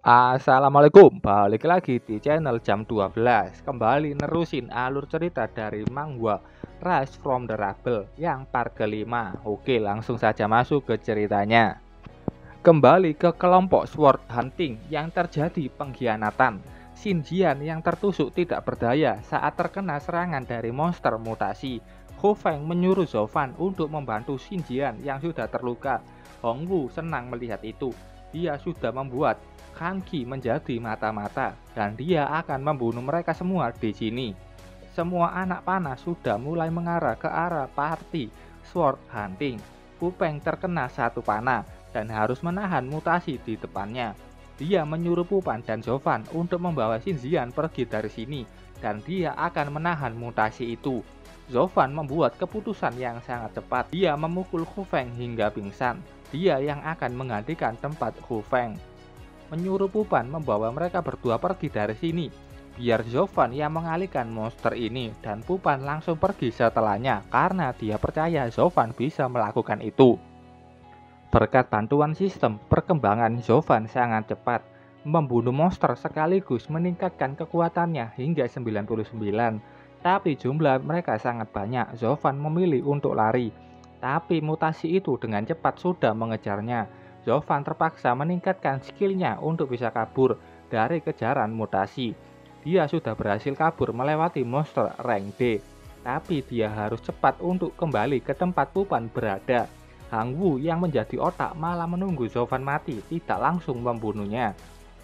Assalamualaikum, balik lagi di channel jam 12. Kembali nerusin alur cerita dari Manhwa Rise from the Rubble yang part kelima. Oke, langsung saja masuk ke ceritanya. Kembali ke kelompok sword hunting yang terjadi pengkhianatan. Shin Jian yang tertusuk tidak berdaya saat terkena serangan dari monster mutasi. Hu Feng menyuruh Zhou Fan untuk membantu Shin Jian yang sudah terluka. Hong Wu senang melihat itu. Dia sudah membuat Han Qi menjadi mata-mata dan dia akan membunuh mereka semua di sini. Semua anak panah sudah mulai mengarah ke arah party sword hunting. Hu Feng terkena satu panah dan harus menahan mutasi di depannya. Dia menyuruh Pupan dan Zhou Fan untuk membawa Shin Jian pergi dari sini dan dia akan menahan mutasi itu. Zhou Fan membuat keputusan yang sangat cepat. Dia memukul Hu Feng hingga pingsan. Dia yang akan menggantikan tempat Hu Feng. Menyuruh Pupan membawa mereka berdua pergi dari sini. Biar Zhou Fan yang mengalihkan monster ini dan Pupan langsung pergi setelahnya karena dia percaya Zhou Fan bisa melakukan itu. Berkat bantuan sistem, perkembangan Zhou Fan sangat cepat, membunuh monster sekaligus meningkatkan kekuatannya hingga 99. Tapi jumlah mereka sangat banyak, Zhou Fan memilih untuk lari. Tapi mutasi itu dengan cepat sudah mengejarnya. Zhou Fan terpaksa meningkatkan skillnya untuk bisa kabur dari kejaran mutasi. Dia sudah berhasil kabur melewati monster rank D. Tapi dia harus cepat untuk kembali ke tempat Pupan berada. Hang Wu yang menjadi otak malah menunggu Zhou Fan mati, tidak langsung membunuhnya.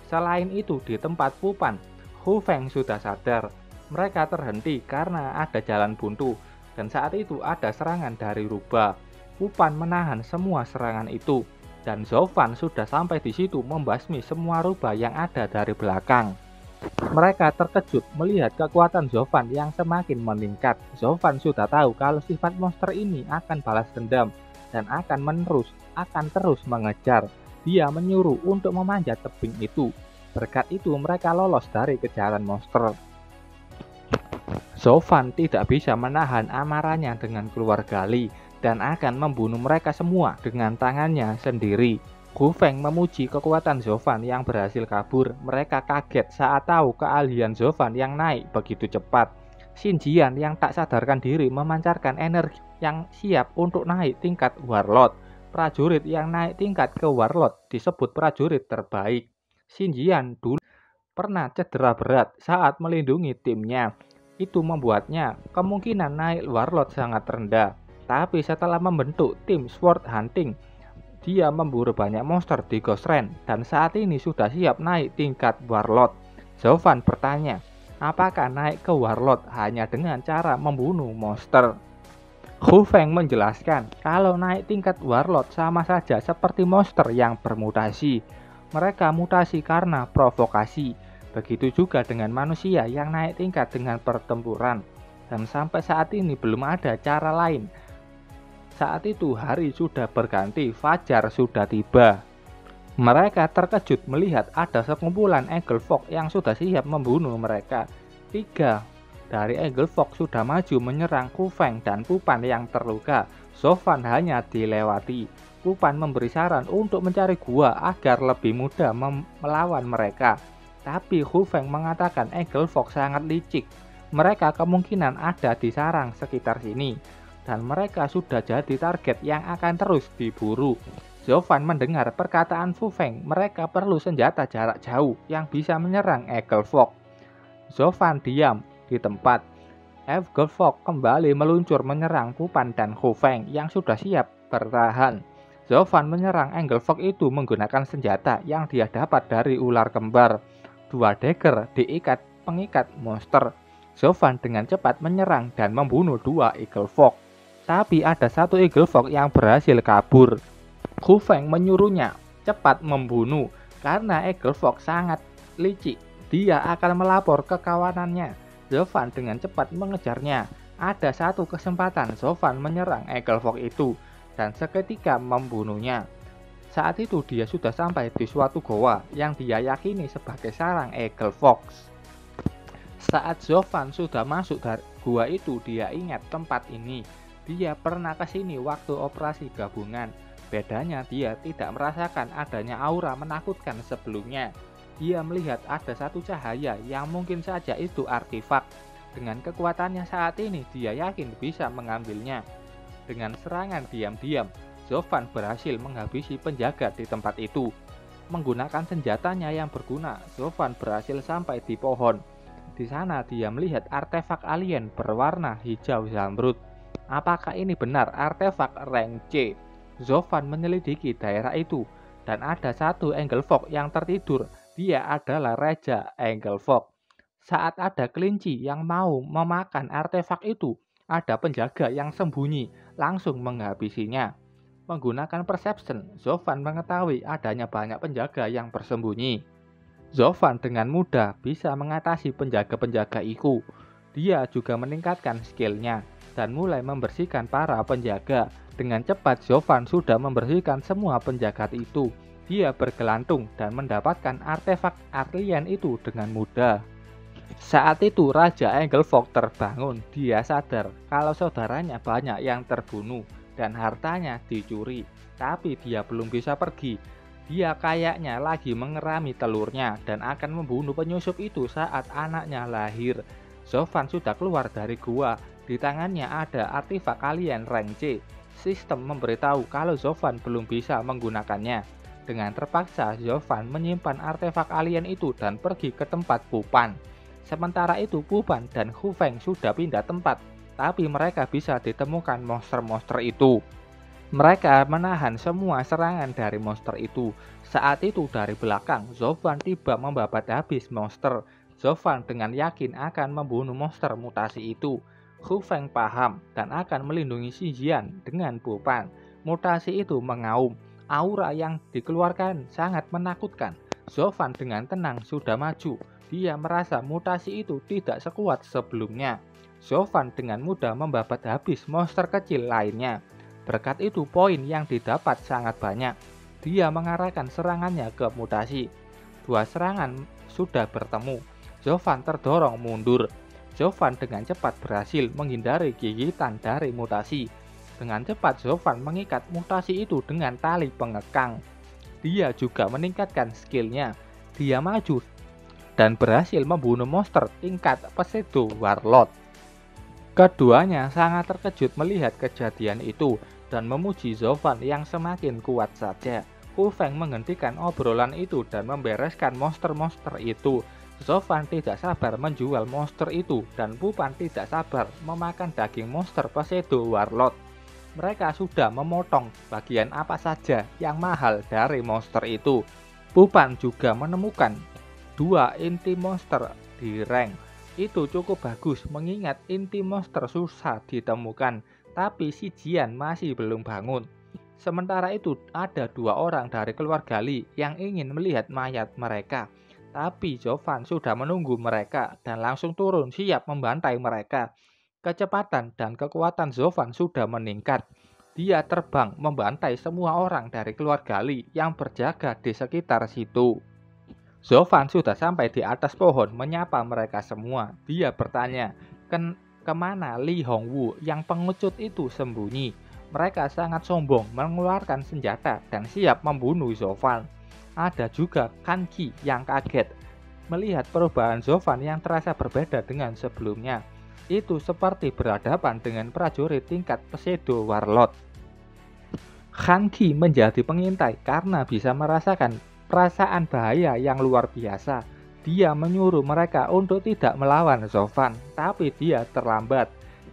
Selain itu di tempat Pupan, Hu Feng sudah sadar. Mereka terhenti karena ada jalan buntu dan saat itu ada serangan dari rubah. Pupan menahan semua serangan itu dan Zhou Fan sudah sampai di situ membasmi semua rubah yang ada dari belakang. Mereka terkejut melihat kekuatan Zhou Fan yang semakin meningkat. Zhou Fan sudah tahu kalau sifat monster ini akan balas dendam dan akan terus mengejar. Dia menyuruh untuk memanjat tebing itu. Berkat itu mereka lolos dari kejaran monster. Zhou Fan tidak bisa menahan amarahnya dengan keluar gali dan akan membunuh mereka semua dengan tangannya sendiri. Hu Feng memuji kekuatan Zhou Fan yang berhasil kabur. Mereka kaget saat tahu keahlian Zhou Fan yang naik begitu cepat. Shin Jian yang tak sadarkan diri memancarkan energi yang siap untuk naik tingkat warlord. Prajurit yang naik tingkat ke warlord disebut prajurit terbaik. Shin Jian dulu pernah cedera berat saat melindungi timnya. Itu membuatnya kemungkinan naik warlord sangat rendah. Tapi setelah membentuk tim sword hunting, dia memburu banyak monster di Ghost Range dan saat ini sudah siap naik tingkat warlord. Zhou Fan bertanya, apakah naik ke warlord hanya dengan cara membunuh monster? Hu Feng menjelaskan kalau naik tingkat warlord sama saja seperti monster yang bermutasi. Mereka mutasi karena provokasi. Begitu juga dengan manusia yang naik tingkat dengan pertempuran. Dan sampai saat ini belum ada cara lain. Saat itu hari sudah berganti, fajar sudah tiba. Mereka terkejut melihat ada sekumpulan Eagle Fox yang sudah siap membunuh mereka. 3 dari Eagle Fox sudah maju menyerang Hu Feng dan Pupan yang terluka. Zhou Fan hanya dilewati. Pupan memberi saran untuk mencari gua agar lebih mudah melawan mereka. Tapi Hu Feng mengatakan Eagle Fox sangat licik. Mereka kemungkinan ada di sarang sekitar sini. Dan mereka sudah jadi target yang akan terus diburu. Zhou Fan mendengar perkataan Hu Feng, mereka perlu senjata jarak jauh yang bisa menyerang Eagle Fox. Zhou Fan diam di tempat. Eagle Fox kembali meluncur menyerang Pupan dan Hu Feng yang sudah siap bertahan. Zhou Fan menyerang Eagle Fox itu menggunakan senjata yang dia dapat dari ular kembar. 2 dagger diikat pengikat monster. Zhou Fan dengan cepat menyerang dan membunuh 2 Eagle Fox. Tapi ada 1 Eagle Fox yang berhasil kabur. Hu Feng menyuruhnya cepat membunuh karena Eagle Fox sangat licik. Dia akan melapor ke kawanannya. Zhou Fan dengan cepat mengejarnya. Ada 1 kesempatan Zhou Fan menyerang Eagle Fox itu dan seketika membunuhnya. Saat itu dia sudah sampai di suatu goa yang dia yakini sebagai sarang Eagle Fox. Saat Zhou Fan sudah masuk dari gua itu, dia ingat tempat ini. Dia pernah ke sini waktu operasi gabungan. Bedanya dia tidak merasakan adanya aura menakutkan sebelumnya. Dia melihat ada satu cahaya yang mungkin saja itu artefak. Dengan kekuatannya saat ini, dia yakin bisa mengambilnya. Dengan serangan diam-diam, Zovan berhasil menghabisi penjaga di tempat itu. Menggunakan senjatanya yang berguna, Zovan berhasil sampai di pohon. Di sana dia melihat artefak alien berwarna hijau zamrud. Apakah ini benar artefak rank C? Zovan menyelidiki daerah itu dan ada satu Engelfog yang tertidur. Dia adalah Raja Engelfog. Saat ada kelinci yang mau memakan artefak itu, ada penjaga yang sembunyi langsung menghabisinya. Menggunakan perception, Zovan mengetahui adanya banyak penjaga yang bersembunyi. Zovan dengan mudah bisa mengatasi penjaga-penjaga itu. Dia juga meningkatkan skillnya dan mulai membersihkan para penjaga. Dengan cepat Zovan sudah membersihkan semua penjaga itu. Dia bergelantung dan mendapatkan artefak alien itu dengan mudah. Saat itu Raja Engelfog terbangun. Dia sadar kalau saudaranya banyak yang terbunuh dan hartanya dicuri. Tapi dia belum bisa pergi. Dia kayaknya lagi mengerami telurnya dan akan membunuh penyusup itu saat anaknya lahir. Zovan sudah keluar dari gua. Di tangannya ada artefak alien rank C. Sistem memberitahu kalau Zovan belum bisa menggunakannya. Dengan terpaksa, Zovan menyimpan artefak alien itu dan pergi ke tempat Pupan. Sementara itu Pupan dan Hu Feng sudah pindah tempat, tapi mereka bisa ditemukan monster-monster itu. Mereka menahan semua serangan dari monster itu. Saat itu dari belakang, Zovan tiba membabat habis monster. Zovan dengan yakin akan membunuh monster mutasi itu. Hu Feng paham dan akan melindungi Xinjian dengan Pupan. Mutasi itu mengaum. Aura yang dikeluarkan sangat menakutkan. Zovan dengan tenang sudah maju. Dia merasa mutasi itu tidak sekuat sebelumnya. Zovan dengan mudah membabat habis monster kecil lainnya. Berkat itu poin yang didapat sangat banyak. Dia mengarahkan serangannya ke mutasi. Dua serangan sudah bertemu. Zovan terdorong mundur. Zovan dengan cepat berhasil menghindari gigitan dari mutasi. Dengan cepat Zovan mengikat mutasi itu dengan tali pengekang. Dia juga meningkatkan skillnya. Dia maju dan berhasil membunuh monster tingkat Pseudo Warlord. Keduanya sangat terkejut melihat kejadian itu dan memuji Zovan yang semakin kuat saja. Hu Feng menghentikan obrolan itu dan membereskan monster-monster itu. Zovan tidak sabar menjual monster itu dan Pupan tidak sabar memakan daging monster Pseudo Warlord. Mereka sudah memotong bagian apa saja yang mahal dari monster itu. Pupan juga menemukan dua inti monster di rank. Itu cukup bagus mengingat inti monster susah ditemukan, tapi Xinjian masih belum bangun. Sementara itu ada dua orang dari keluarga Li yang ingin melihat mayat mereka. Tapi Zovan sudah menunggu mereka dan langsung turun siap membantai mereka. Kecepatan dan kekuatan Zovan sudah meningkat. Dia terbang membantai semua orang dari keluarga Li yang berjaga di sekitar situ. Zovan sudah sampai di atas pohon menyapa mereka semua. Dia bertanya, kemana Li Hongwu yang pengecut itu sembunyi? Mereka sangat sombong mengeluarkan senjata dan siap membunuh Zovan. Ada juga Kan Qi yang kaget melihat perubahan Zovan yang terasa berbeda dengan sebelumnya. Itu seperti berhadapan dengan prajurit tingkat Pseudo Warlord. Han Qi menjadi pengintai karena bisa merasakan perasaan bahaya yang luar biasa. Dia menyuruh mereka untuk tidak melawan Zovan, tapi dia terlambat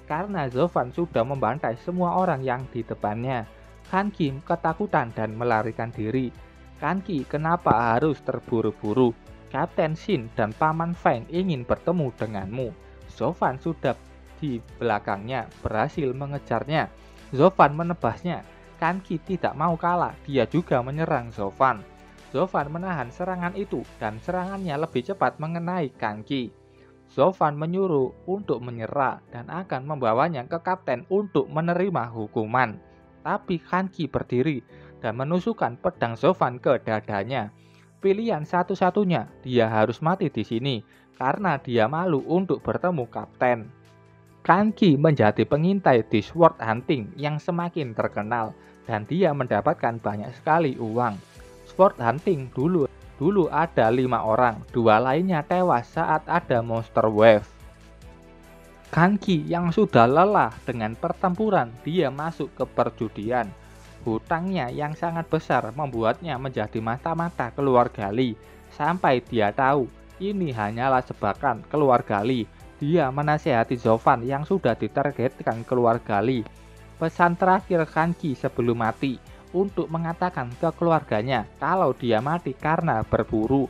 karena Zovan sudah membantai semua orang yang di depannya. Han Qi ketakutan dan melarikan diri. Han Qi kenapa harus terburu-buru? Kapten Xin dan Paman Feng ingin bertemu denganmu. Zovan sudah di belakangnya berhasil mengejarnya. Zovan menebasnya. Kan Qi tidak mau kalah, dia juga menyerang Zovan. Zovan menahan serangan itu dan serangannya lebih cepat mengenai Kan Qi. Zovan menyuruh untuk menyerah dan akan membawanya ke kapten untuk menerima hukuman. Tapi Kan Qi berdiri dan menusukkan pedang Zovan ke dadanya. Pilihan satu-satunya, dia harus mati di sini karena dia malu untuk bertemu kapten. Kan Qi menjadi pengintai di sword hunting yang semakin terkenal dan dia mendapatkan banyak sekali uang. Sword hunting dulu Dulu ada 5 orang, 2 lainnya tewas saat ada monster wave. Kanki yang sudah lelah dengan pertempuran, dia masuk ke perjudian. Hutangnya yang sangat besar membuatnya menjadi mata-mata keluarga Lee. Sampai dia tahu ini hanyalah jebakan keluarga Lee. Dia menasihati Zovan yang sudah ditargetkan keluarga Lee. Pesan terakhir Kanki sebelum mati untuk mengatakan ke keluarganya kalau dia mati karena berburu.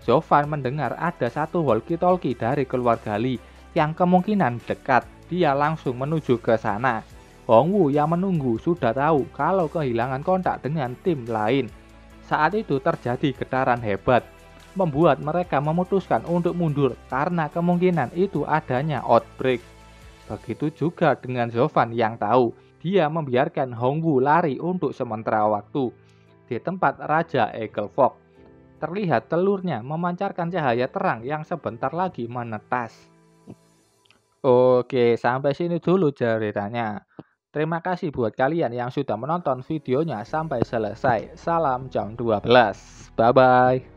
Zovan mendengar ada satu walkie-talkie dari keluarga Lee yang kemungkinan dekat. Dia langsung menuju ke sana. Hongwu yang menunggu sudah tahu kalau kehilangan kontak dengan tim lain. Saat itu terjadi getaran hebat, membuat mereka memutuskan untuk mundur karena kemungkinan itu adanya outbreak. Begitu juga dengan Zovan yang tahu, dia membiarkan Hongwu lari untuk sementara waktu. Di tempat Raja Eaglefog, terlihat telurnya memancarkan cahaya terang yang sebentar lagi menetas. Oke, sampai sini dulu ceritanya. Terima kasih buat kalian yang sudah menonton videonya sampai selesai. Salam jam 12. Bye-bye.